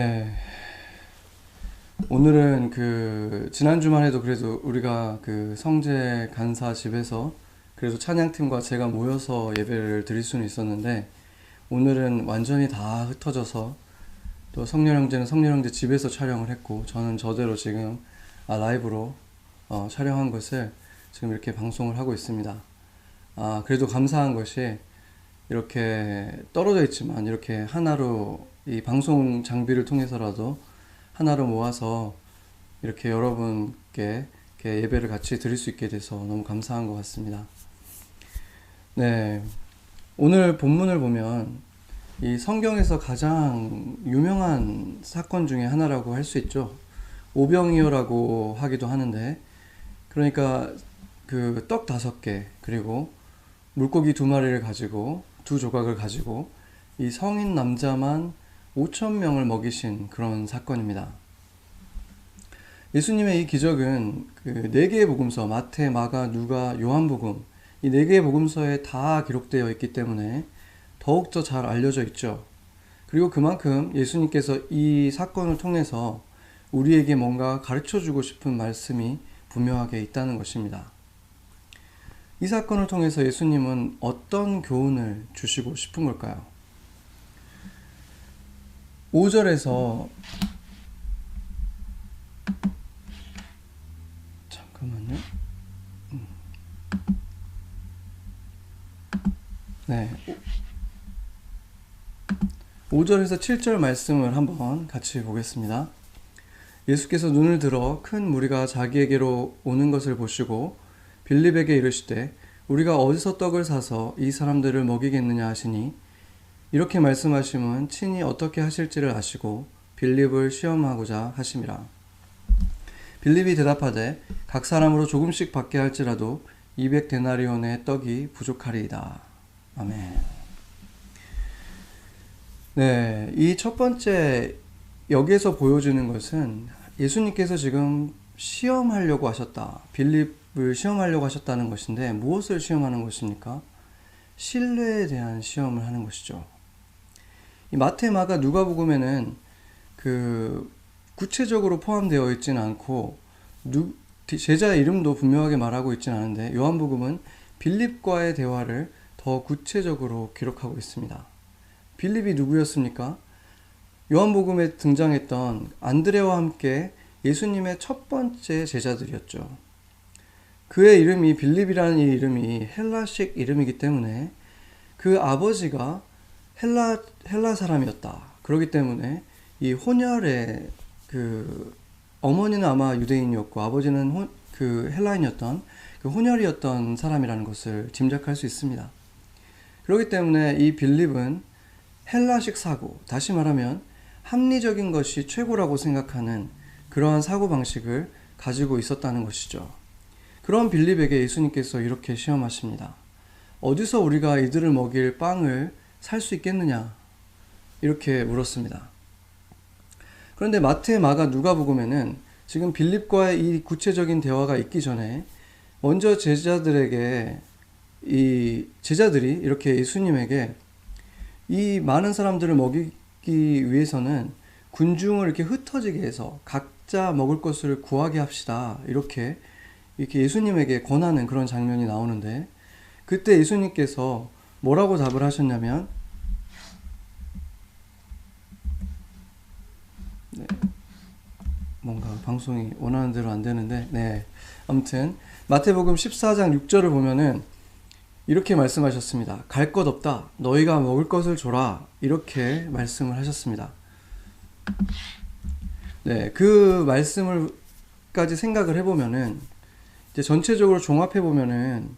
네, 오늘은 지난 주만 해도 그래도 우리가 성재 간사 집에서 그래도 찬양팀과 제가 모여서 예배를 드릴 수는 있었는데, 오늘은 완전히 다 흩어져서 또 성렬 형제는 성렬 형제 집에서 촬영을 했고, 저는 저대로 지금 라이브로 촬영한 것을 지금 이렇게 방송을 하고 있습니다. 그래도 감사한 것이 이렇게 떨어져 있지만 이렇게 하나로 이 방송 장비를 통해서라도 하나로 모아서 이렇게 여러분께 이렇게 예배를 같이 드릴 수 있게 돼서 너무 감사한 것 같습니다. 네, 오늘 본문을 보면 이 성경에서 가장 유명한 사건 중에 하나라고 할 수 있죠. 오병이어라고 하기도 하는데, 그러니까 그 떡 5개 그리고 물고기 2마리를 가지고 2조각을 가지고 이 성인 남자만 5천 명을 먹이신 그런 사건입니다. 예수님의 이 기적은 그 4개의 복음서 마태, 마가, 누가, 요한복음 이 4개의 복음서에 다 기록되어 있기 때문에 더욱더 잘 알려져 있죠. 그리고 그만큼 예수님께서 이 사건을 통해서 우리에게 뭔가 가르쳐주고 싶은 말씀이 분명하게 있다는 것입니다. 이 사건을 통해서 예수님은 어떤 교훈을 주시고 싶은 걸까요? 5절에서 잠깐만요. 네. 5절에서 7절 말씀을 한번 같이 보겠습니다. 예수께서 눈을 들어 큰 무리가 자기에게로 오는 것을 보시고 빌립에게 이르시되 우리가 어디서 떡을 사서 이 사람들을 먹이겠느냐 하시니, 이렇게 말씀하심은 친히 어떻게 하실지를 아시고 빌립을 시험하고자 하심이라. 빌립이 대답하되 각 사람으로 조금씩 받게 할지라도 200데나리온의 떡이 부족하리이다. 아멘. 네, 이 첫 번째 여기에서 보여주는 것은 예수님께서 지금 시험하려고 하셨다. 빌립을 시험하려고 하셨다는 것인데, 무엇을 시험하는 것입니까? 신뢰에 대한 시험을 하는 것이죠. 이 마태, 마가, 누가복음에는 구체적으로 포함되어 있지는 않고 제자의 이름도 분명하게 말하고 있지는 않은데, 요한복음은 빌립과의 대화를 더 구체적으로 기록하고 있습니다. 빌립이 누구였습니까? 요한복음에 등장했던 안드레와 함께 예수님의 첫 번째 제자들이었죠. 그의 이름이 빌립이라는 이 이름이 헬라식 이름이기 때문에 그 아버지가 헬라 사람이었다. 그렇기 때문에 이 혼혈의 어머니는 아마 유대인이었고 아버지는 헬라인이었던 그 혼혈이었던 사람이라는 것을 짐작할 수 있습니다. 그렇기 때문에 이 빌립은 헬라식 사고, 다시 말하면 합리적인 것이 최고라고 생각하는 그러한 사고방식을 가지고 있었다는 것이죠. 그런 빌립에게 예수님께서 이렇게 시험하십니다. 어디서 우리가 이들을 먹일 빵을 살 수 있겠느냐? 이렇게 물었습니다. 그런데 마태, 마가, 누가복음에는 지금 빌립과의 이 구체적인 대화가 있기 전에 먼저 제자들이 이렇게 예수님에게 이 많은 사람들을 먹이기 위해서는 군중을 이렇게 흩어지게 해서 각자 먹을 것을 구하게 합시다. 이렇게 예수님에게 권하는 그런 장면이 나오는데, 그때 예수님께서 뭐라고 답을 하셨냐면, 네, 뭔가 방송이 원하는 대로 안 되는데, 아무튼 마태복음 14장 6절을 보면은 이렇게 말씀하셨습니다. 갈 것 없다. 너희가 먹을 것을 줘라. 이렇게 말씀을 하셨습니다. 네, 그 말씀을까지 생각을 해보면은 이제 전체적으로 종합해보면은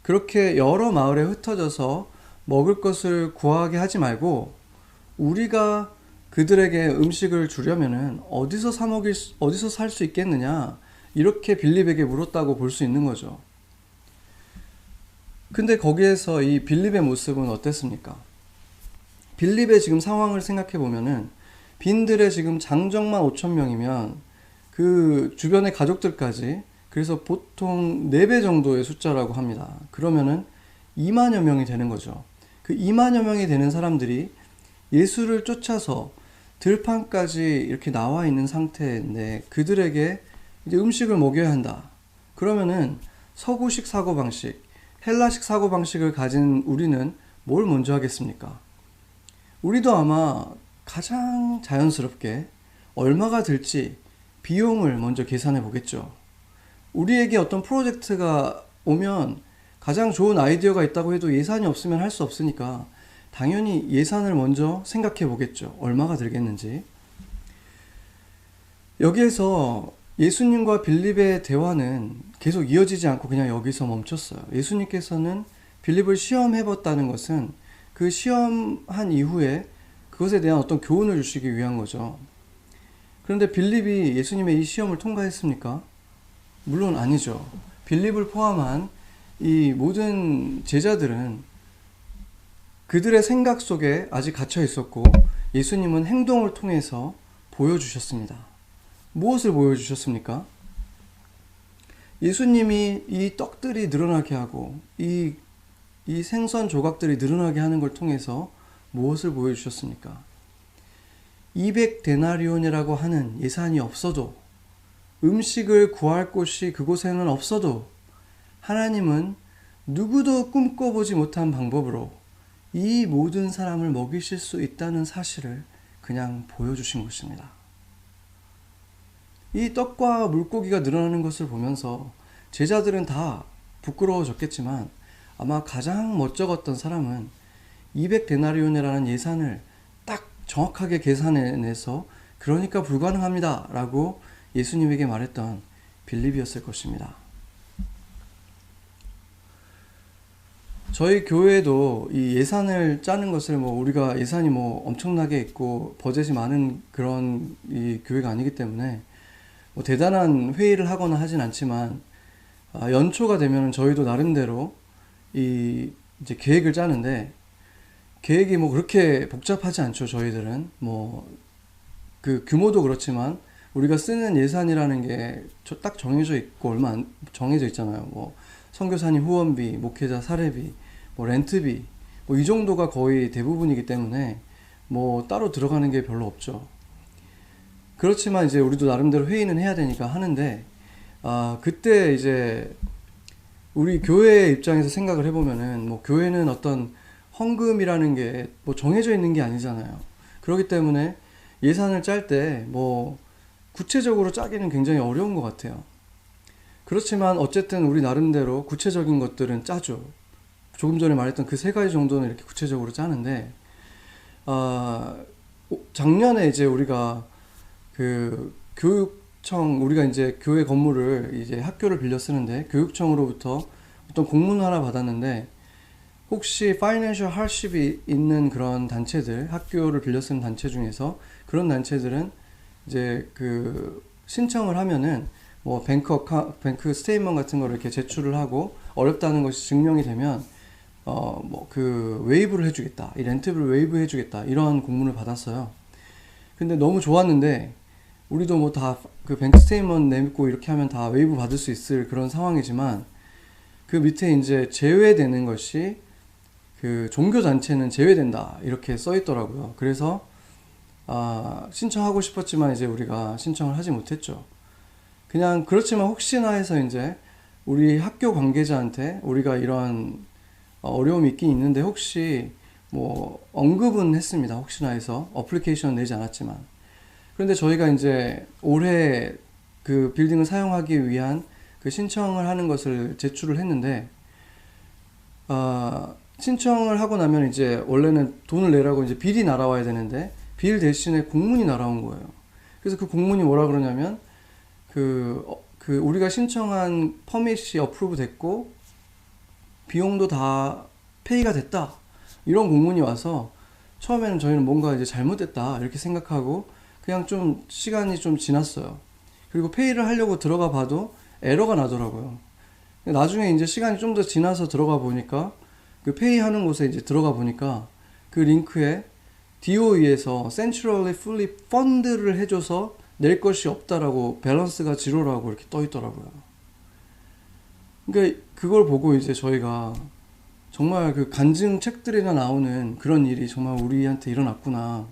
그렇게 여러 마을에 흩어져서 먹을 것을 구하게 하지 말고 우리가 그들에게 음식을 주려면은 어디서 살 수 있겠느냐, 이렇게 빌립에게 물었다고 볼 수 있는 거죠. 근데 거기에서 이 빌립의 모습은 어땠습니까? 빌립의 지금 상황을 생각해 보면은 빈들의 지금 장정만 5천 명이면 그 주변의 가족들까지, 그래서 보통 4배 정도의 숫자라고 합니다. 그러면은 2만여 명이 되는 거죠. 그 2만여 명이 되는 사람들이 예수를 쫓아서 들판까지 이렇게 나와 있는 상태인데 그들에게 이제 음식을 먹여야 한다. 그러면은 서구식 사고방식, 헬라식 사고방식을 가진 우리는 뭘 먼저 하겠습니까? 우리도 아마 가장 자연스럽게 얼마가 들지 비용을 먼저 계산해 보겠죠. 우리에게 어떤 프로젝트가 오면 가장 좋은 아이디어가 있다고 해도 예산이 없으면 할 수 없으니까 당연히 예산을 먼저 생각해 보겠죠. 얼마가 들겠는지. 여기에서 예수님과 빌립의 대화는 계속 이어지지 않고 그냥 여기서 멈췄어요. 예수님께서는 빌립을 시험해 봤다는 것은 그 시험한 이후에 그것에 대한 어떤 교훈을 주시기 위한 거죠. 그런데 빌립이 예수님의 이 시험을 통과했습니까? 물론 아니죠. 빌립을 포함한 이 모든 제자들은 그들의 생각 속에 아직 갇혀 있었고 예수님은 행동을 통해서 보여주셨습니다. 무엇을 보여주셨습니까? 예수님이 이 떡들이 늘어나게 하고 이 생선 조각들이 늘어나게 하는 걸 통해서 무엇을 보여주셨습니까? 200데나리온이라고 하는 예산이 없어도 음식을 구할 곳이 그곳에는 없어도 하나님은 누구도 꿈꿔보지 못한 방법으로 이 모든 사람을 먹이실 수 있다는 사실을 그냥 보여주신 것입니다. 이 떡과 물고기가 늘어나는 것을 보면서 제자들은 다 부끄러워졌겠지만 아마 가장 멋쩍었던 사람은 200데나리온이라는 예산을 딱 정확하게 계산해내서 그러니까 불가능합니다 라고 예수님에게 말했던 빌립이었을 것입니다. 저희 교회도 이 예산을 짜는 것을 우리가 예산이 엄청나게 있고 버젯이 많은 그런 이 교회가 아니기 때문에 대단한 회의를 하거나 하진 않지만 연초가 되면 저희도 나름대로 이제 계획을 짜는데 계획이 그렇게 복잡하지 않죠. 저희들은 그 규모도 그렇지만 우리가 쓰는 예산이라는 게 딱 정해져 있고 얼마 안 정해져 있잖아요. 선교사님 후원비, 목회자 사례비, 렌트비 이 정도가 거의 대부분이기 때문에 따로 들어가는 게 별로 없죠. 그렇지만 이제 우리도 나름대로 회의는 해야 되니까 하는데 그때 이제 우리 교회 입장에서 생각을 해보면은 교회는 어떤 헌금이라는 게 정해져 있는 게 아니잖아요. 그렇기 때문에 예산을 짤 때 구체적으로 짜기는 굉장히 어려운 것 같아요. 그렇지만 어쨌든 우리 나름대로 구체적인 것들은 짜죠. 조금 전에 말했던 그 세 가지 정도는 이렇게 구체적으로 짜는데 작년에 이제 우리가 그 교육청 우리가 이제 교회 건물을 이제 학교를 빌려 쓰는데 교육청으로부터 어떤 공문 하나 받았는데 혹시 financial hardship이 있는 그런 단체들 학교를 빌려 쓰는 단체 중에서 그런 단체들은 이제 그 신청을 하면은 뱅크 스테이트먼트 같은 거를 이렇게 제출을 하고 어렵다는 것이 증명이 되면 그 웨이브를 해주겠다, 이 렌트비를 웨이브 해주겠다 이런 공문을 받았어요. 근데 너무 좋았는데 우리도 다 그 뱅크 스테이트먼트 내밀고 이렇게 하면 다 웨이브 받을 수 있을 그런 상황이지만 그 밑에 이제 제외되는 것이 그 종교 단체는 제외된다 이렇게 써 있더라고요. 그래서 신청하고 싶었지만 이제 우리가 신청을 하지 못했죠. 그냥 그렇지만 혹시나 해서 이제 우리 학교 관계자한테 우리가 이런 어려움이 있긴 있는데 혹시 언급은 했습니다. 혹시나 해서 어플리케이션 내지 않았지만. 그런데 저희가 이제 올해 그 빌딩을 사용하기 위한 그 신청을 하는 것을 제출을 했는데 신청을 하고 나면 이제 원래는 돈을 내라고 이제 빌이 날아와야 되는데 빌 대신에 공문이 날아온 거예요. 그래서 그 공문이 뭐라 그러냐면 그 우리가 신청한 퍼밋이 어프로브 됐고 비용도 다 페이가 됐다 이런 공문이 와서 처음에는 저희는 뭔가 이제 잘못됐다 이렇게 생각하고 그냥 좀 시간이 좀 지났어요. 그리고 페이를 하려고 들어가 봐도 에러가 나더라고요. 나중에 이제 시간이 좀 더 지나서 들어가 보니까 그 페이 하는 곳에 이제 들어가 보니까 그 링크에 DOE에서 Centrally Fully Fund를 해줘서 낼 것이 없다라고 밸런스가 지로라고 이렇게 떠 있더라고요. 그러니까 그걸 보고 이제 저희가 정말 그 간증 책들이나 나오는 그런 일이 정말 우리한테 일어났구나.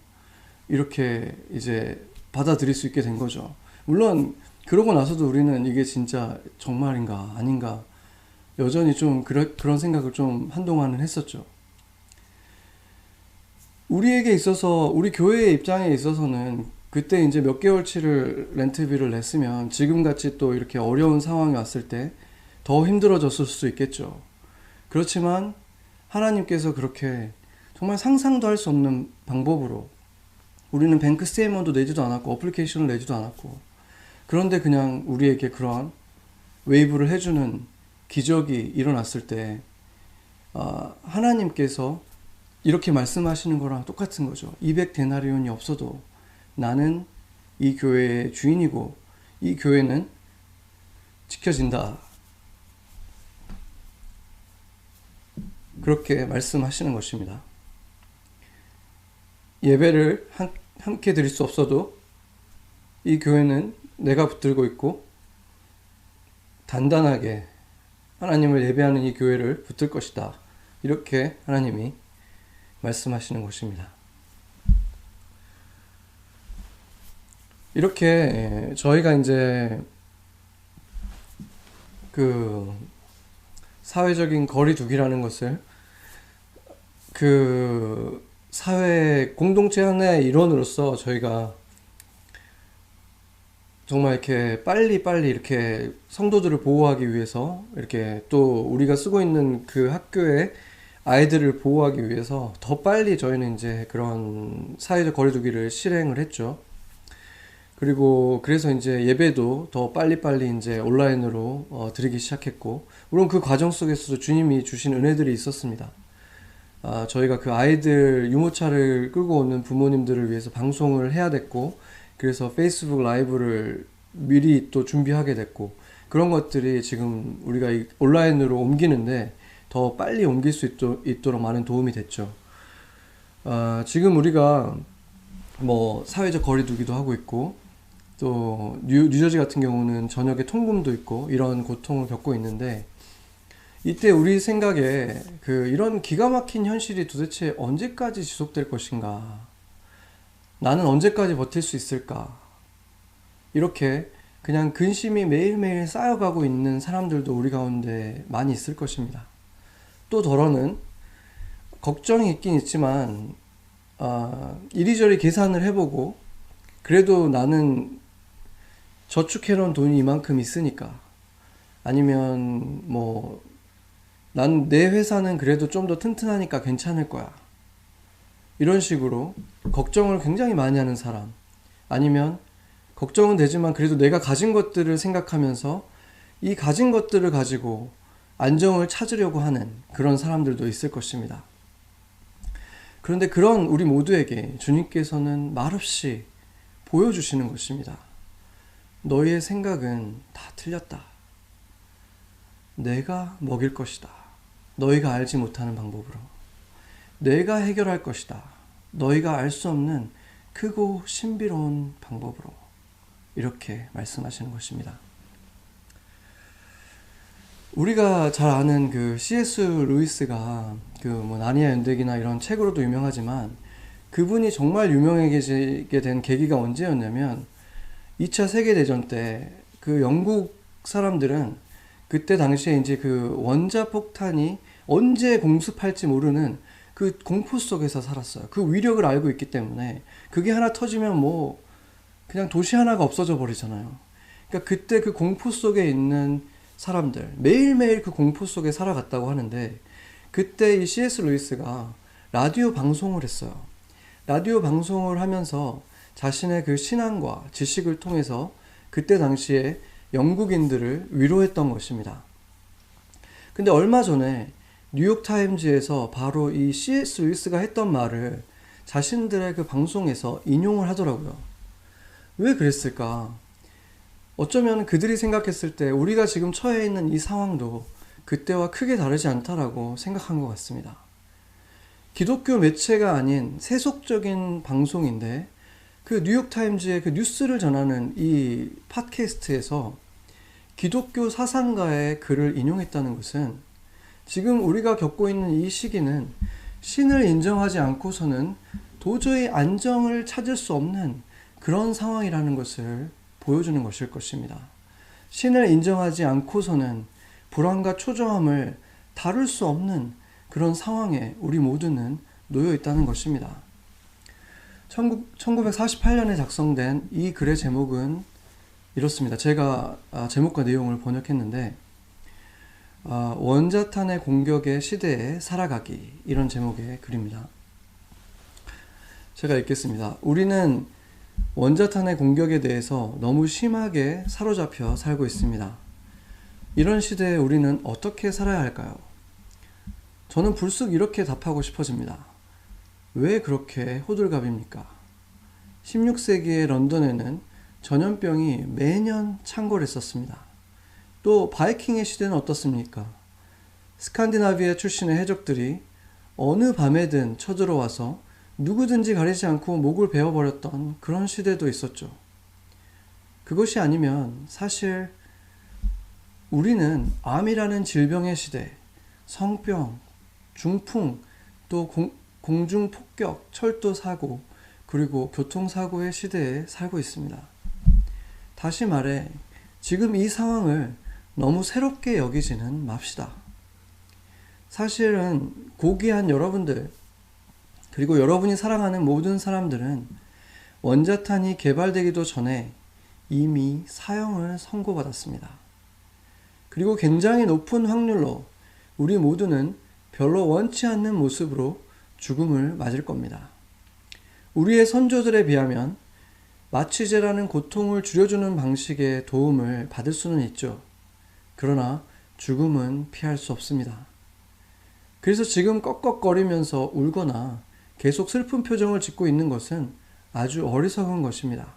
이렇게 이제 받아들일 수 있게 된 거죠. 물론 그러고 나서도 우리는 이게 진짜 정말인가 아닌가 여전히 좀 그런 생각을 좀 한동안은 했었죠. 우리에게 있어서, 우리 교회의 입장에 있어서는 그때 이제 몇 개월치를 렌트비를 냈으면 지금같이 또 이렇게 어려운 상황이 왔을 때 더 힘들어졌을 수 있겠죠. 그렇지만 하나님께서 그렇게 정말 상상도 할 수 없는 방법으로 우리는 뱅크 스테이먼도 내지도 않았고 어플리케이션을 내지도 않았고, 그런데 그냥 우리에게 그러한 웨이브를 해주는 기적이 일어났을 때 하나님께서 이렇게 말씀하시는 거랑 똑같은 거죠. 200데나리온이 없어도 나는 이 교회의 주인이고 이 교회는 지켜진다. 그렇게 말씀하시는 것입니다. 예배를 함께 드릴 수 없어도 이 교회는 내가 붙들고 있고 단단하게 하나님을 예배하는 이 교회를 붙들 것이다. 이렇게 하나님이 말씀하시는 것입니다. 이렇게 저희가 이제 그 사회적인 거리두기라는 것을 그 사회 공동체 하나의 일원으로서 저희가 정말 이렇게 빨리 이렇게 성도들을 보호하기 위해서 이렇게 또 우리가 쓰고 있는 그 학교의 아이들을 보호하기 위해서 더 빨리 저희는 이제 그런 사회적 거리두기를 실행을 했죠. 그리고 그래서 이제 예배도 더 빨리빨리 이제 온라인으로 드리기 시작했고, 물론 그 과정 속에서도 주님이 주신 은혜들이 있었습니다. 저희가 그 아이들 유모차를 끌고 오는 부모님들을 위해서 방송을 해야 됐고, 그래서 페이스북 라이브를 미리 또 준비하게 됐고, 그런 것들이 지금 우리가 온라인으로 옮기는데 더 빨리 옮길 수 있도록 많은 도움이 됐죠. 지금 우리가 뭐 사회적 거리두기도 하고 있고, 또 뉴저지 같은 경우는 저녁에 통금도 있고 이런 고통을 겪고 있는데, 이때 우리 생각에 이런 기가 막힌 현실이 도대체 언제까지 지속될 것인가? 나는 언제까지 버틸 수 있을까? 이렇게 그냥 근심이 매일매일 쌓여가고 있는 사람들도 우리 가운데 많이 있을 것입니다. 또 덜어는 걱정이 있긴 있지만 이리저리 계산을 해보고 그래도 나는 저축해놓은 돈이 이만큼 있으니까, 아니면 뭐 난 내 회사는 그래도 좀 더 튼튼하니까 괜찮을 거야, 이런 식으로 걱정을 굉장히 많이 하는 사람, 아니면 걱정은 되지만 그래도 내가 가진 것들을 생각하면서 이 가진 것들을 가지고 안정을 찾으려고 하는 그런 사람들도 있을 것입니다. 그런데 그런 우리 모두에게 주님께서는 말없이 보여주시는 것입니다. 너희의 생각은 다 틀렸다. 내가 먹일 것이다. 너희가 알지 못하는 방법으로. 내가 해결할 것이다. 너희가 알 수 없는 크고 신비로운 방법으로. 이렇게 말씀하시는 것입니다. 우리가 잘 아는 그 C.S. 루이스가 나니아 연대기나 이런 책으로도 유명하지만, 그분이 정말 유명해지게 된 계기가 언제였냐면 2차 세계대전 때 그 영국 사람들은 그때 당시에 이제 그 원자폭탄이 언제 공습할지 모르는 그 공포 속에서 살았어요. 그 위력을 알고 있기 때문에 그게 하나 터지면 뭐 그냥 도시 하나가 없어져 버리잖아요. 그러니까 그때 그 공포 속에 있는 사람들, 매일매일 그 공포 속에 살아갔다고 하는데, 그때 이 C.S. 루이스가 라디오 방송을 했어요. 라디오 방송을 하면서 자신의 그 신앙과 지식을 통해서 그때 당시에 영국인들을 위로했던 것입니다. 근데 얼마 전에 뉴욕타임즈에서 바로 이 C.S. 루이스가 했던 말을 자신들의 그 방송에서 인용을 하더라고요. 왜 그랬을까? 어쩌면 그들이 생각했을 때 우리가 지금 처해 있는 이 상황도 그때와 크게 다르지 않다라고 생각한 것 같습니다. 기독교 매체가 아닌 세속적인 방송인데 그 뉴욕타임즈의 그 뉴스를 전하는 이 팟캐스트에서 기독교 사상가의 글을 인용했다는 것은, 지금 우리가 겪고 있는 이 시기는 신을 인정하지 않고서는 도저히 안정을 찾을 수 없는 그런 상황이라는 것을 보여주는 것일 것입니다. 신을 인정하지 않고서는 불안과 초조함을 다룰 수 없는 그런 상황에 우리 모두는 놓여 있다는 것입니다. 1948년에 작성된 이 글의 제목은 이렇습니다. 제가 제목과 내용을 번역했는데 원자탄의 공격의 시대에 살아가기, 이런 제목의 글입니다. 제가 읽겠습니다. 우리는 원자탄의 공격에 대해서 너무 심하게 사로잡혀 살고 있습니다. 이런 시대에 우리는 어떻게 살아야 할까요? 저는 불쑥 이렇게 답하고 싶어집니다. 왜 그렇게 호들갑입니까? 16세기의 런던에는 전염병이 매년 창궐했었습니다. 또 바이킹의 시대는 어떻습니까? 스칸디나비아 출신의 해적들이 어느 밤에든 쳐들어와서 누구든지 가리지 않고 목을 베어버렸던 그런 시대도 있었죠. 그것이 아니면 사실 우리는 암이라는 질병의 시대, 성병, 중풍, 또 공중폭격, 철도사고, 그리고 교통사고의 시대에 살고 있습니다. 다시 말해, 지금 이 상황을 너무 새롭게 여기지는 맙시다. 사실은 고귀한 여러분들, 그리고 여러분이 사랑하는 모든 사람들은 원자탄이 개발되기도 전에 이미 사형을 선고받았습니다. 그리고 굉장히 높은 확률로 우리 모두는 별로 원치 않는 모습으로 죽음을 맞을 겁니다. 우리의 선조들에 비하면 마취제라는 고통을 줄여주는 방식의 도움을 받을 수는 있죠. 그러나 죽음은 피할 수 없습니다. 그래서 지금 꺽꺽거리면서 울거나 계속 슬픈 표정을 짓고 있는 것은 아주 어리석은 것입니다.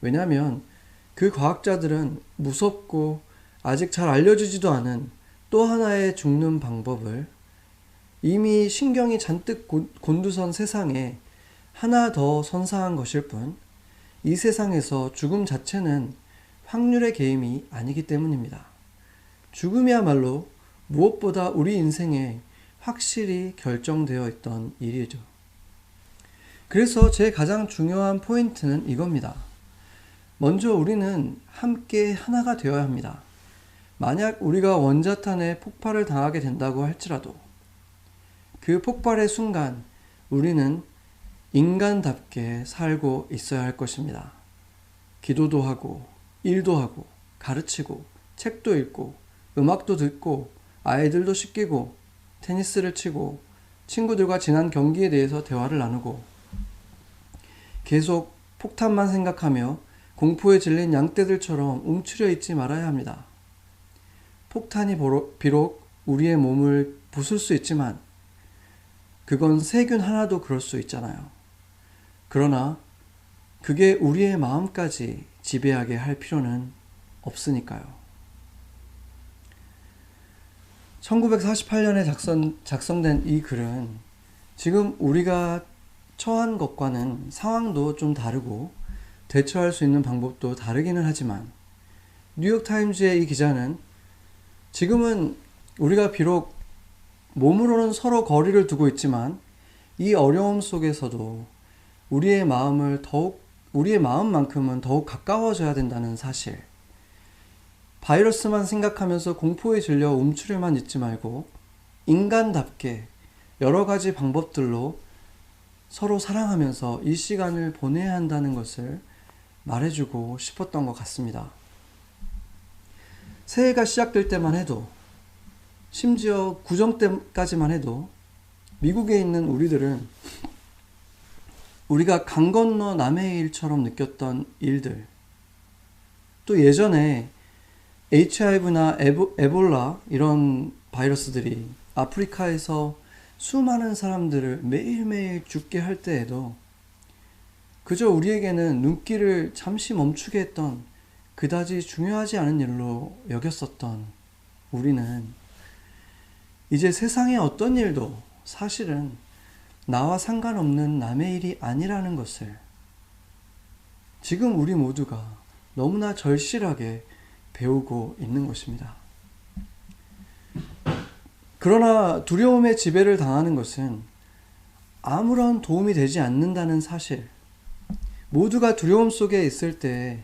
왜냐하면 그 과학자들은 무섭고 아직 잘 알려지지도 않은 또 하나의 죽는 방법을 이미 신경이 잔뜩 곤두선 세상에 하나 더 선사한 것일 뿐, 이 세상에서 죽음 자체는 확률의 게임이 아니기 때문입니다. 죽음이야말로 무엇보다 우리 인생에 확실히 결정되어 있던 일이죠. 그래서 제 가장 중요한 포인트는 이겁니다. 먼저 우리는 함께 하나가 되어야 합니다. 만약 우리가 원자탄에 폭발을 당하게 된다고 할지라도 그 폭발의 순간 우리는 인간답게 살고 있어야 할 것입니다. 기도도 하고, 일도 하고, 가르치고, 책도 읽고, 음악도 듣고, 아이들도 씻기고, 테니스를 치고, 친구들과 지난 경기에 대해서 대화를 나누고, 계속 폭탄만 생각하며 공포에 질린 양떼들처럼 움츠려 있지 말아야 합니다. 폭탄이 비록 우리의 몸을 부술 수 있지만 그건 세균 하나도 그럴 수 있잖아요. 그러나 그게 우리의 마음까지 지배하게 할 필요는 없으니까요. 1948년에 작성된 이 글은 지금 우리가 처한 것과는 상황도 좀 다르고 대처할 수 있는 방법도 다르기는 하지만 뉴욕타임즈의 이 기자는 지금은 우리가 비록 몸으로는 서로 거리를 두고 있지만 이 어려움 속에서도 우리의 마음만큼은 더욱 가까워져야 된다는 사실, 바이러스만 생각하면서 공포에 질려 움츠려만 있지 말고 인간답게 여러 가지 방법들로 서로 사랑하면서 이 시간을 보내야 한다는 것을 말해주고 싶었던 것 같습니다. 새해가 시작될 때만 해도, 심지어 구정 때까지만 해도 미국에 있는 우리들은 우리가 강 건너 남의 일처럼 느꼈던 일들, 또 예전에 HIV나 에볼라 이런 바이러스들이 아프리카에서 수많은 사람들을 매일매일 죽게 할 때에도 그저 우리에게는 눈길을 잠시 멈추게 했던 그다지 중요하지 않은 일로 여겼었던 우리는 이제 세상의 어떤 일도 사실은 나와 상관없는 남의 일이 아니라는 것을 지금 우리 모두가 너무나 절실하게 배우고 있는 것입니다. 그러나 두려움의 지배를 당하는 것은 아무런 도움이 되지 않는다는 사실, 모두가 두려움 속에 있을 때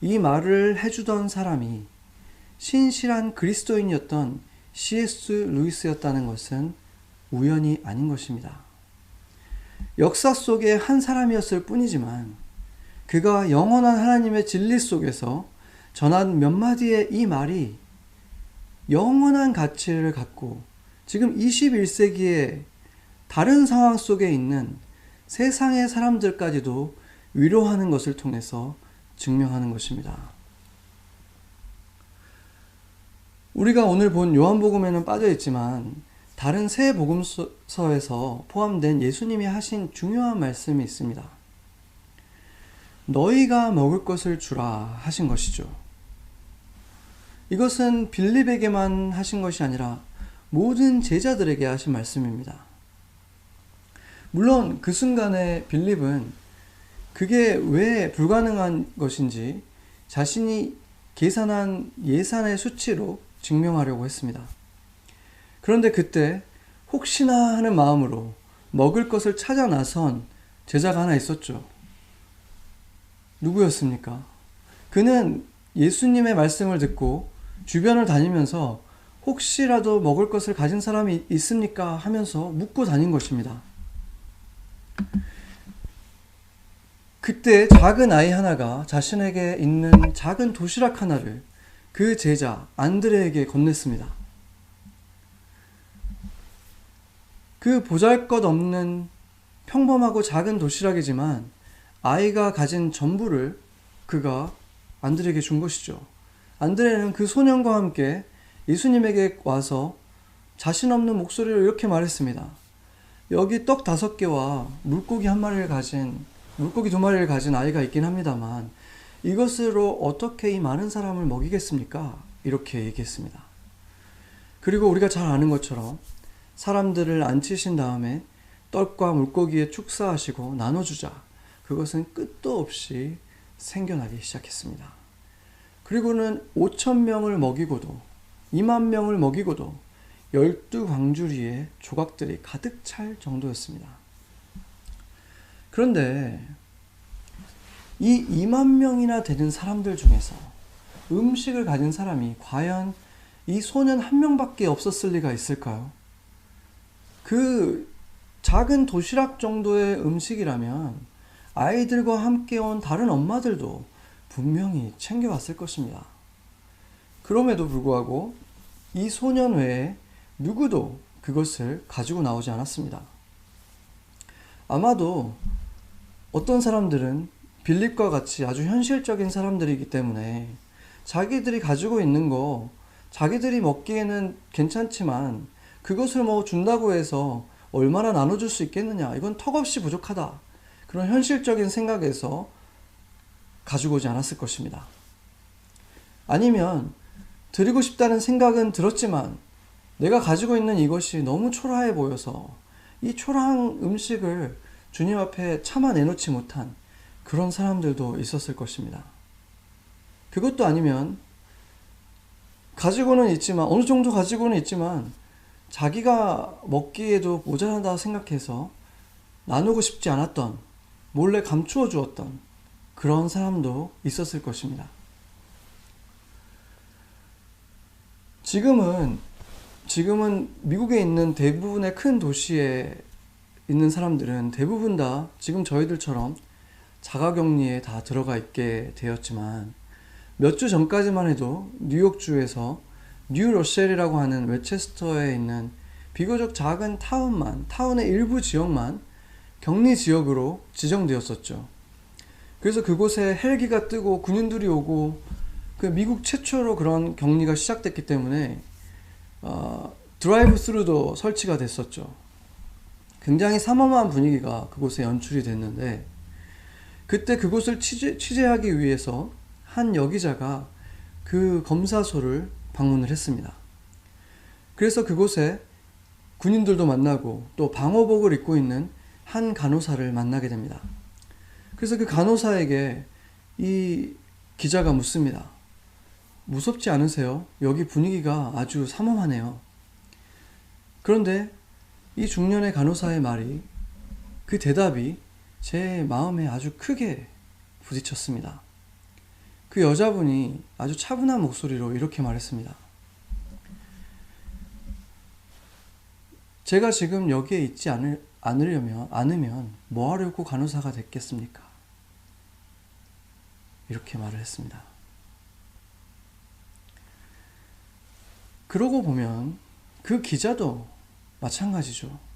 이 말을 해주던 사람이 신실한 그리스도인이었던 C.S. 루이스였다는 것은 우연이 아닌 것입니다. 역사 속의 한 사람이었을 뿐이지만 그가 영원한 하나님의 진리 속에서 전한 몇 마디의 이 말이 영원한 가치를 갖고 지금 21세기에 다른 상황 속에 있는 세상의 사람들까지도 위로하는 것을 통해서 증명하는 것입니다. 우리가 오늘 본 요한복음에는 빠져 있지만 다른 세 복음서에서 포함된 예수님이 하신 중요한 말씀이 있습니다. 너희가 먹을 것을 주라 하신 것이죠. 이것은 빌립에게만 하신 것이 아니라 모든 제자들에게 하신 말씀입니다. 물론 그 순간에 빌립은 그게 왜 불가능한 것인지 자신이 계산한 예산의 수치로 증명하려고 했습니다. 그런데 그때 혹시나 하는 마음으로 먹을 것을 찾아 나선 제자가 하나 있었죠. 누구였습니까? 그는 예수님의 말씀을 듣고 주변을 다니면서 혹시라도 먹을 것을 가진 사람이 있습니까? 하면서 묻고 다닌 것입니다. 그때 작은 아이 하나가 자신에게 있는 작은 도시락 하나를 그 제자 안드레에게 건넸습니다. 그 보잘것없는 평범하고 작은 도시락이지만 아이가 가진 전부를 그가 안드레에게 준 것이죠. 안드레는 그 소년과 함께 예수님에게 와서 자신 없는 목소리로 이렇게 말했습니다. 여기 떡 5개와 물고기 2마리를 가진 아이가 있긴 합니다만 이것으로 어떻게 이 많은 사람을 먹이겠습니까? 이렇게 얘기했습니다. 그리고 우리가 잘 아는 것처럼 사람들을 앉히신 다음에 떡과 물고기에 축사하시고 나눠주자. 그것은 끝도 없이 생겨나기 시작했습니다. 그리고는 5,000명을 먹이고도 2만 명을 먹이고도 12광주리에 조각들이 가득 찰 정도였습니다. 그런데 이 2만 명이나 되는 사람들 중에서 음식을 가진 사람이 과연 이 소년 한 명밖에 없었을 리가 있을까요? 그 작은 도시락 정도의 음식이라면 아이들과 함께 온 다른 엄마들도 분명히 챙겨왔을 것입니다. 그럼에도 불구하고 이 소년 외에 누구도 그것을 가지고 나오지 않았습니다. 아마도 어떤 사람들은 빌립과 같이 아주 현실적인 사람들이기 때문에 자기들이 가지고 있는 거 자기들이 먹기에는 괜찮지만 그것을 뭐 준다고 해서 얼마나 나눠줄 수 있겠느냐, 이건 턱없이 부족하다, 그런 현실적인 생각에서 가지고 오지 않았을 것입니다. 아니면 드리고 싶다는 생각은 들었지만 내가 가지고 있는 이것이 너무 초라해 보여서 이 초라한 음식을 주님 앞에 차마 내놓지 못한 그런 사람들도 있었을 것입니다. 그것도 아니면 가지고는 있지만, 어느 정도 가지고는 있지만 자기가 먹기에도 모자라다 생각해서 나누고 싶지 않았던, 몰래 감추어 주었던 그런 사람도 있었을 것입니다. 지금은 미국에 있는 대부분의 큰 도시에 있는 사람들은 대부분 다 지금 저희들처럼 자가격리에 다 들어가 있게 되었지만 몇 주 전까지만 해도 뉴욕주에서 뉴러셀이라고 하는 웨체스터에 있는 비교적 작은 타운의 일부 지역만 격리 지역으로 지정되었었죠. 그래서 그곳에 헬기가 뜨고 군인들이 오고 그 미국 최초로 그런 격리가 시작됐기 때문에 드라이브 스루도 설치가 됐었죠. 굉장히 삼엄한 분위기가 그곳에 연출이 됐는데 그때 그곳을 취재하기 위해서 한 여기자가 그 검사소를 방문을 했습니다. 그래서 그곳에 군인들도 만나고 또 방호복을 입고 있는 한 간호사를 만나게 됩니다. 그래서 그 간호사에게 이 기자가 묻습니다. 무섭지 않으세요? 여기 분위기가 아주 삼엄하네요. 그런데 이 중년의 간호사의 말이 그 대답이 제 마음에 아주 크게 부딪혔습니다. 그 여자분이 아주 차분한 목소리로 이렇게 말했습니다. 제가 지금 여기에 있지 않으면 뭐 하려고 간호사가 됐겠습니까? 이렇게 말을 했습니다. 그러고 보면 그 기자도 마찬가지죠.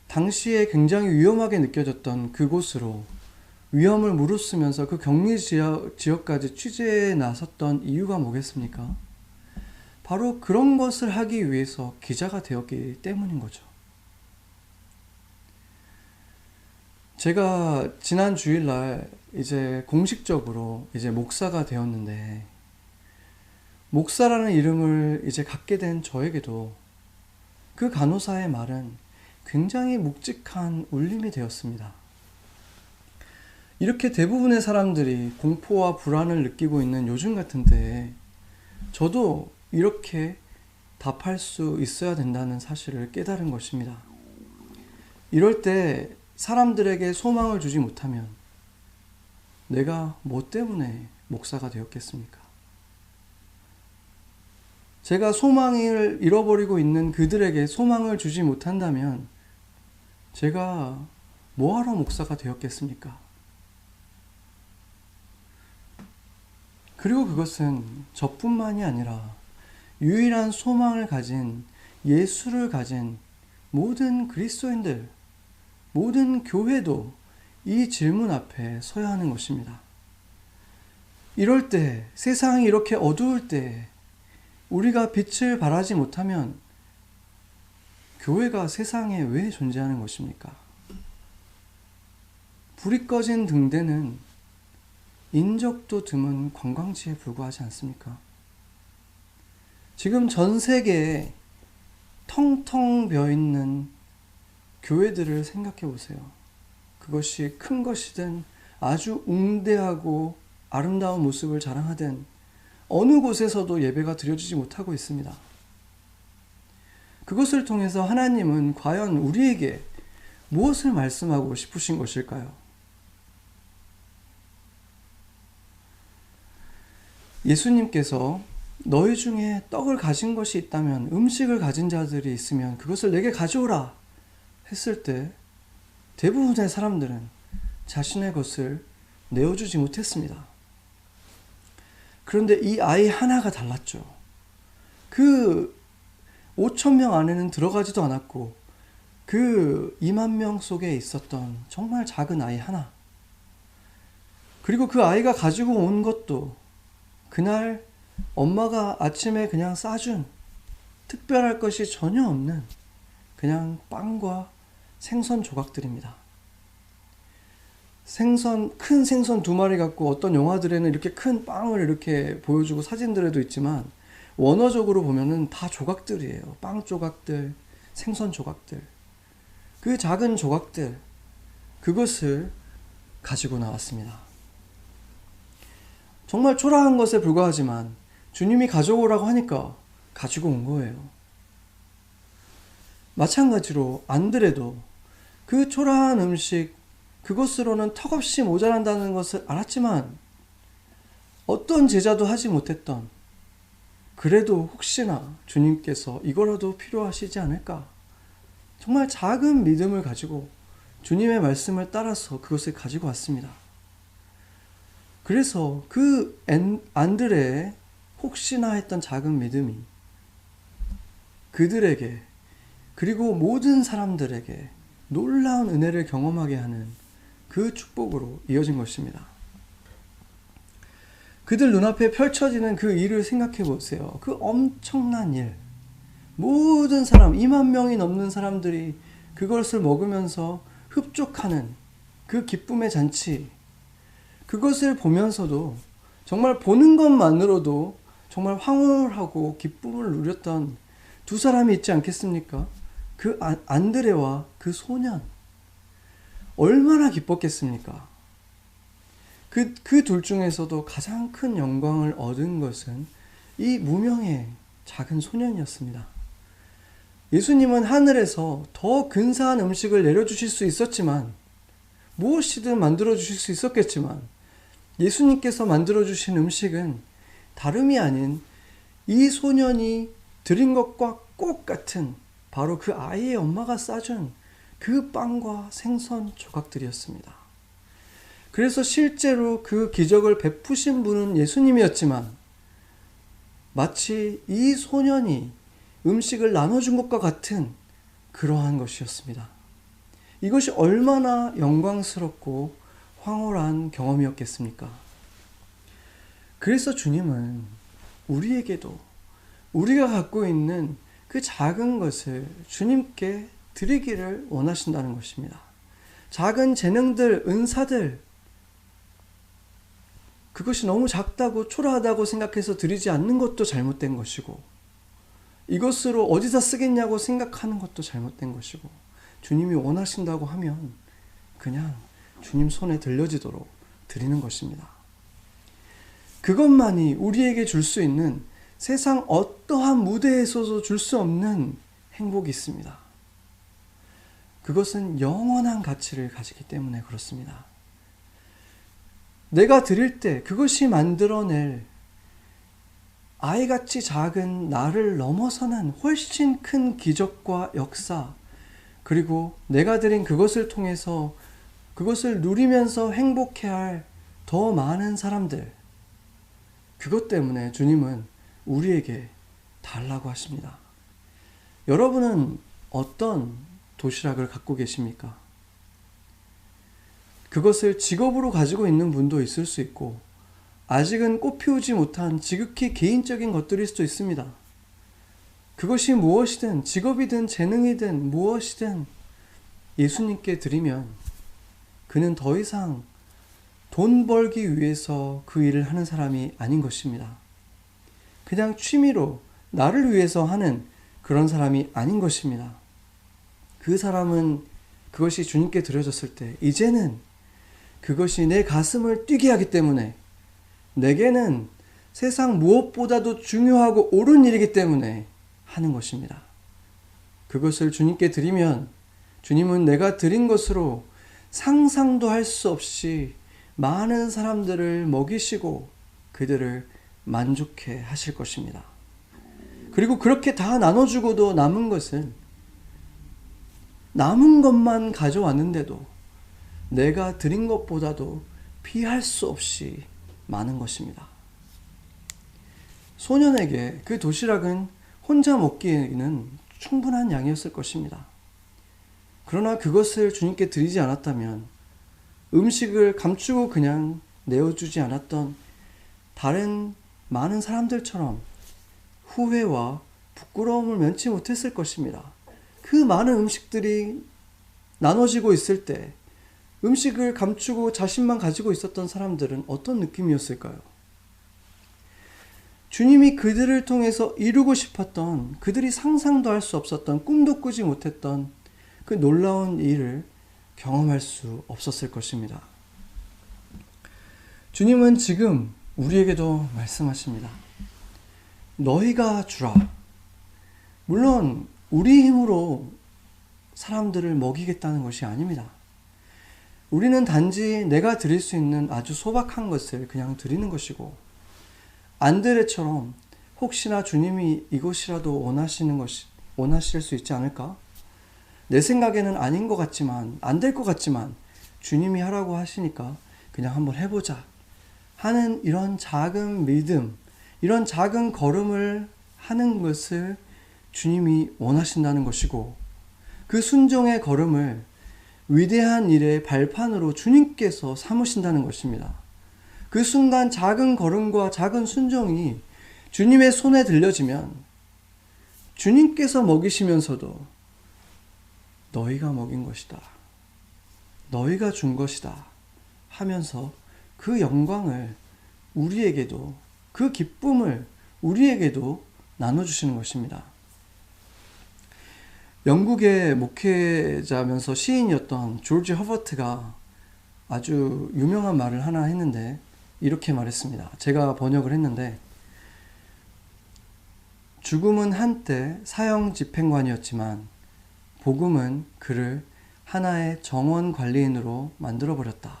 당시에 굉장히 위험하게 느껴졌던 그곳으로 위험을 무릅쓰면서 그 격리 지역까지 취재에 나섰던 이유가 뭐겠습니까? 바로 그런 것을 하기 위해서 기자가 되었기 때문인 거죠. 제가 지난 주일날 이제 공식적으로 이제 목사가 되었는데, 목사라는 이름을 이제 갖게 된 저에게도 그 간호사의 말은 굉장히 묵직한 울림이 되었습니다. 이렇게 대부분의 사람들이 공포와 불안을 느끼고 있는 요즘 같은 때에 저도 이렇게 답할 수 있어야 된다는 사실을 깨달은 것입니다. 이럴 때 사람들에게 소망을 주지 못하면 내가 뭐 때문에 목사가 되었겠습니까? 제가 소망을 잃어버리고 있는 그들에게 소망을 주지 못한다면 제가 뭐하러 목사가 되었겠습니까? 그리고 그것은 저뿐만이 아니라 유일한 소망을 가진, 예수를 가진 모든 그리스도인들, 모든 교회도 이 질문 앞에 서야 하는 것입니다. 이럴 때, 세상이 이렇게 어두울 때 우리가 빛을 발하지 못하면 교회가 세상에 왜 존재하는 것입니까? 불이 꺼진 등대는 인적도 드문 관광지에 불과하지 않습니까? 지금 전 세계에 텅텅 비어있는 교회들을 생각해 보세요. 그것이 큰 것이든 아주 웅대하고 아름다운 모습을 자랑하든 어느 곳에서도 예배가 드려지지 못하고 있습니다. 그것을 통해서 하나님은 과연 우리에게 무엇을 말씀하고 싶으신 것일까요? 예수님께서 너희 중에 떡을 가진 것이 있다면, 음식을 가진 자들이 있으면 그것을 내게 가져오라 했을 때 대부분의 사람들은 자신의 것을 내어주지 못했습니다. 그런데 이 아이 하나가 달랐죠. 그 5,000명 안에는 들어가지도 않았고 그 2만 명 속에 있었던 정말 작은 아이 하나, 그리고 그 아이가 가지고 온 것도 그날 엄마가 아침에 그냥 싸준 특별할 것이 전혀 없는 그냥 빵과 생선 조각들입니다. 큰 생선 2마리 갖고 어떤 영화들에는 이렇게 큰 빵을 이렇게 보여주고 사진들에도 있지만 원어적으로 보면은 다 조각들이에요. 빵 조각들, 생선 조각들. 그 작은 조각들, 그것을 가지고 나왔습니다. 정말 초라한 것에 불과하지만 주님이 가져오라고 하니까 가지고 온 거예요. 마찬가지로 안드레도 그 초라한 음식, 그것으로는 턱없이 모자란다는 것을 알았지만 어떤 제자도 하지 못했던, 그래도 혹시나 주님께서 이거라도 필요하시지 않을까, 정말 작은 믿음을 가지고 주님의 말씀을 따라서 그것을 가지고 왔습니다. 그래서 그 안드레의 혹시나 했던 작은 믿음이 그들에게, 그리고 모든 사람들에게 놀라운 은혜를 경험하게 하는 그 축복으로 이어진 것입니다. 그들 눈앞에 펼쳐지는 그 일을 생각해 보세요. 그 엄청난 일, 모든 사람, 2만 명이 넘는 사람들이 그것을 먹으면서 흡족하는 그 기쁨의 잔치, 그것을 보면서도 정말 보는 것만으로도 정말 황홀하고 기쁨을 누렸던 2사람이 있지 않겠습니까? 그 안드레와 그 소년, 얼마나 기뻤겠습니까? 그 둘 중에서도 가장 큰 영광을 얻은 것은 이 무명의 작은 소년이었습니다. 예수님은 하늘에서 더 근사한 음식을 내려주실 수 있었지만, 무엇이든 만들어주실 수 있었겠지만, 예수님께서 만들어주신 음식은 다름이 아닌 이 소년이 드린 것과 꼭 같은 바로 그 아이의 엄마가 싸준 그 빵과 생선 조각들이었습니다. 그래서 실제로 그 기적을 베푸신 분은 예수님이었지만, 마치 이 소년이 음식을 나눠준 것과 같은 그러한 것이었습니다. 이것이 얼마나 영광스럽고 황홀한 경험이었겠습니까? 그래서 주님은 우리에게도 우리가 갖고 있는 그 작은 것을 주님께 드리기를 원하신다는 것입니다. 작은 재능들, 은사들, 그것이 너무 작다고 초라하다고 생각해서 드리지 않는 것도 잘못된 것이고, 이것으로 어디다 쓰겠냐고 생각하는 것도 잘못된 것이고, 주님이 원하신다고 하면 그냥 주님 손에 들려지도록 드리는 것입니다. 그것만이 우리에게 줄 수 있는 세상 어떠한 무대에서도 줄 수 없는 행복이 있습니다. 그것은 영원한 가치를 가지기 때문에 그렇습니다. 내가 드릴 때 그것이 만들어낼 아이같이 작은 나를 넘어서는 훨씬 큰 기적과 역사, 그리고 내가 드린 그것을 통해서 그것을 누리면서 행복해할 더 많은 사람들, 그것 때문에 주님은 우리에게 달라고 하십니다. 여러분은 어떤 도시락을 갖고 계십니까? 그것을 직업으로 가지고 있는 분도 있을 수 있고, 아직은 꽃피우지 못한 지극히 개인적인 것들일 수도 있습니다. 그것이 무엇이든, 직업이든 재능이든 무엇이든 예수님께 드리면 그는 더 이상 돈 벌기 위해서 그 일을 하는 사람이 아닌 것입니다. 그냥 취미로 나를 위해서 하는 그런 사람이 아닌 것입니다. 그 사람은 그것이 주님께 드려졌을 때 이제는 그것이 내 가슴을 뛰게 하기 때문에, 내게는 세상 무엇보다도 중요하고 옳은 일이기 때문에 하는 것입니다. 그것을 주님께 드리면 주님은 내가 드린 것으로 상상도 할 수 없이 많은 사람들을 먹이시고 그들을 만족해 하실 것입니다. 그리고 그렇게 다 나눠주고도 남은 것은, 남은 것만 가져왔는데도 내가 드린 것보다도 비할 수 없이 많은 것입니다. 소년에게 그 도시락은 혼자 먹기에는 충분한 양이었을 것입니다. 그러나 그것을 주님께 드리지 않았다면 음식을 감추고 그냥 내어주지 않았던 다른 많은 사람들처럼 후회와 부끄러움을 면치 못했을 것입니다. 그 많은 음식들이 나눠지고 있을 때 음식을 감추고 자신만 가지고 있었던 사람들은 어떤 느낌이었을까요? 주님이 그들을 통해서 이루고 싶었던, 그들이 상상도 할 수 없었던, 꿈도 꾸지 못했던 그 놀라운 일을 경험할 수 없었을 것입니다. 주님은 지금 우리에게도 말씀하십니다. 너희가 주라. 물론 우리 힘으로 사람들을 먹이겠다는 것이 아닙니다. 우리는 단지 내가 드릴 수 있는 아주 소박한 것을 그냥 드리는 것이고, 안드레처럼 혹시나 주님이 이것이라도 원하실 수 있지 않을까? 내 생각에는 아닌 것 같지만, 안 될 것 같지만 주님이 하라고 하시니까 그냥 한번 해보자 하는 이런 작은 믿음, 이런 작은 걸음을 하는 것을 주님이 원하신다는 것이고, 그 순종의 걸음을 위대한 일의 발판으로 주님께서 삼으신다는 것입니다. 그 순간 작은 걸음과 작은 순종이 주님의 손에 들려지면 주님께서 먹이시면서도 너희가 먹인 것이다, 너희가 준 것이다 하면서 그 영광을 우리에게도, 그 기쁨을 우리에게도 나눠주시는 것입니다. 영국의 목회자면서 시인이었던 조지 허버트가 아주 유명한 말을 하나 했는데 이렇게 말했습니다. 제가 번역을 했는데, 죽음은 한때 사형 집행관이었지만 복음은 그를 하나의 정원 관리인으로 만들어버렸다.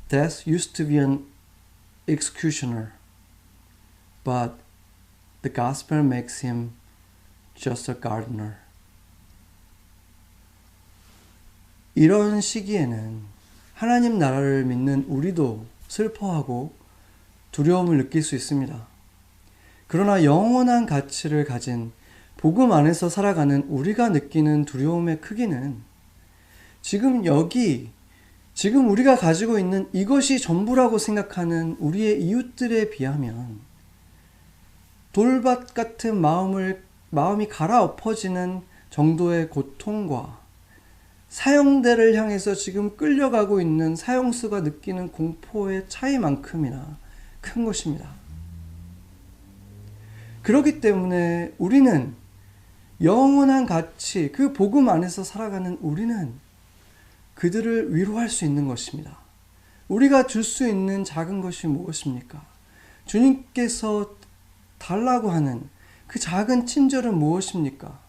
Death used to be an executioner, but the gospel makes him just a gardener. 이런 시기에는 하나님 나라를 믿는 우리도 슬퍼하고 두려움을 느낄 수 있습니다. 그러나 영원한 가치를 가진 복음 안에서 살아가는 우리가 느끼는 두려움의 크기는 지금 우리가 가지고 있는 이것이 전부라고 생각하는 우리의 이웃들에 비하면 돌밭 같은 마음이 갈아엎어지는 정도의 고통과 사형대를 향해서 지금 끌려가고 있는 사형수가 느끼는 공포의 차이만큼이나 큰 것입니다. 그렇기 때문에 우리는 영원한 가치, 그 복음 안에서 살아가는 우리는 그들을 위로할 수 있는 것입니다. 우리가 줄 수 있는 작은 것이 무엇입니까? 주님께서 달라고 하는 그 작은 친절은 무엇입니까?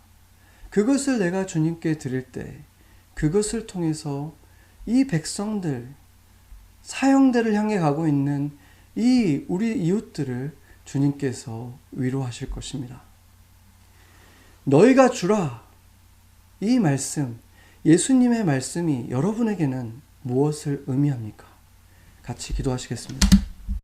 그것을 내가 주님께 드릴 때 그것을 통해서 이 백성들, 사형대를 향해 가고 있는 우리 이웃들을 주님께서 위로하실 것입니다. 너희가 주라. 이 말씀, 예수님의 말씀이 여러분에게는 무엇을 의미합니까? 같이 기도하시겠습니다.